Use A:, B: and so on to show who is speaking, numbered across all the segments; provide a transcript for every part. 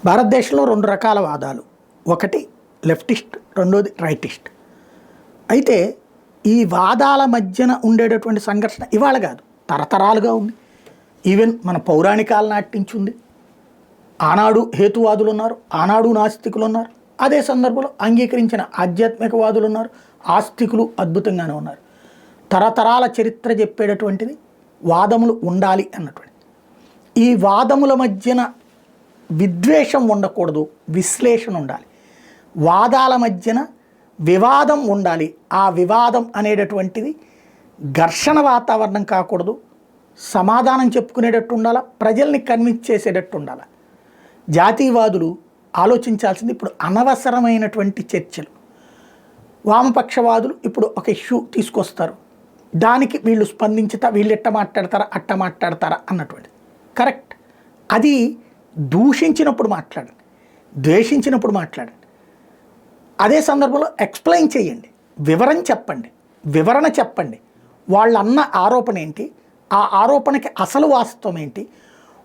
A: భారతదేశంలో రెండు రకాల వాదాలు, ఒకటి లెఫ్టిస్ట్, రెండోది రైటిస్ట్. అయితే ఈ వాదాల మధ్యన ఉండేటటువంటి సంఘర్షణ ఇవాళ కాదు, తరతరాలుగా ఉంది. ఈవెన్ మన పౌరాణికాల నాటి నుంచి ఉంది. ఆనాడు హేతువాదులు ఉన్నారు, ఆనాడు నాస్తికులు ఉన్నారు. అదే సందర్భంలో అంగీకరించిన ఆధ్యాత్మికవాదులు ఉన్నారు, ఆస్తికులు అద్భుతంగానే ఉన్నారు. తరతరాల చరిత్ర చెప్పేటటువంటిది వాదములు ఉండాలి అన్నటువంటి. ఈ వాదముల మధ్యన విద్వేషం ఉండకూడదు, విశ్లేషణ ఉండాలి. వాదాల మధ్యన వివాదం ఉండాలి. ఆ వివాదం అనేటటువంటిది ఘర్షణ వాతావరణం కాకూడదు, సమాధానం చెప్పుకునేటట్టు ఉండాలి, ప్రజల్ని కన్విన్స్ చేసేటట్టు ఉండాలి. జాతీయవాదులు ఆలోచించాల్సింది ఇప్పుడు అనవసరమైనటువంటి చర్చలు. వామపక్షవాదులు ఇప్పుడు ఒక ఇష్యూ తీసుకొస్తారు, దానికి వీళ్ళు స్పందించుతా, వీళ్ళు ఎట్ట మాట్లాడతారా అట్ట మాట్లాడతారా అన్నటువంటిది కరెక్ట్. అది దూషించినప్పుడు మాట్లాడండి, ద్వేషించినప్పుడు మాట్లాడండి. అదే సందర్భంలో ఎక్స్ప్లెయిన్ చేయండి, వివరణ చెప్పండి. వాళ్ళు అన్న ఆరోపణ ఏంటి, ఆ ఆరోపణకి అసలు వాస్తవం ఏంటి,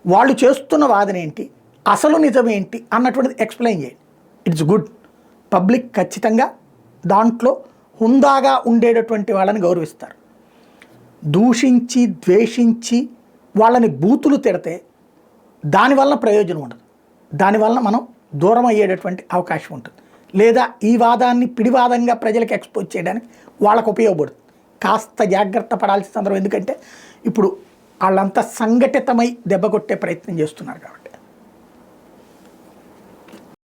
A: వాళ్ళు చేస్తున్న వాదన ఏంటి, అసలు నిజమేంటి అన్నటువంటిది ఎక్స్ప్లెయిన్ చేయండి. It's good. పబ్లిక్ ఖచ్చితంగా దాంట్లో హుందాగా ఉండేటటువంటి వాళ్ళని గౌరవిస్తారు. దూషించి ద్వేషించి వాళ్ళని బూతులు తిడితే దానివల్ల ప్రయోజనం ఉండదు, దానివల్ల మనం దూరం అయ్యేటటువంటి అవకాశం ఉంటుంది. లేదా ఈ వాదాన్ని పిడివాదంగా ప్రజలకు ఎక్స్పోజ్ చేయడానికి వాళ్ళకు ఉపయోగపడుతుంది. కాస్త జాగ్రత్త పడాల్సిన సందర్భం, ఎందుకంటే ఇప్పుడు వాళ్ళంతా సంఘటితమై దెబ్బ కొట్టే ప్రయత్నం చేస్తున్నారు కాబట్టి.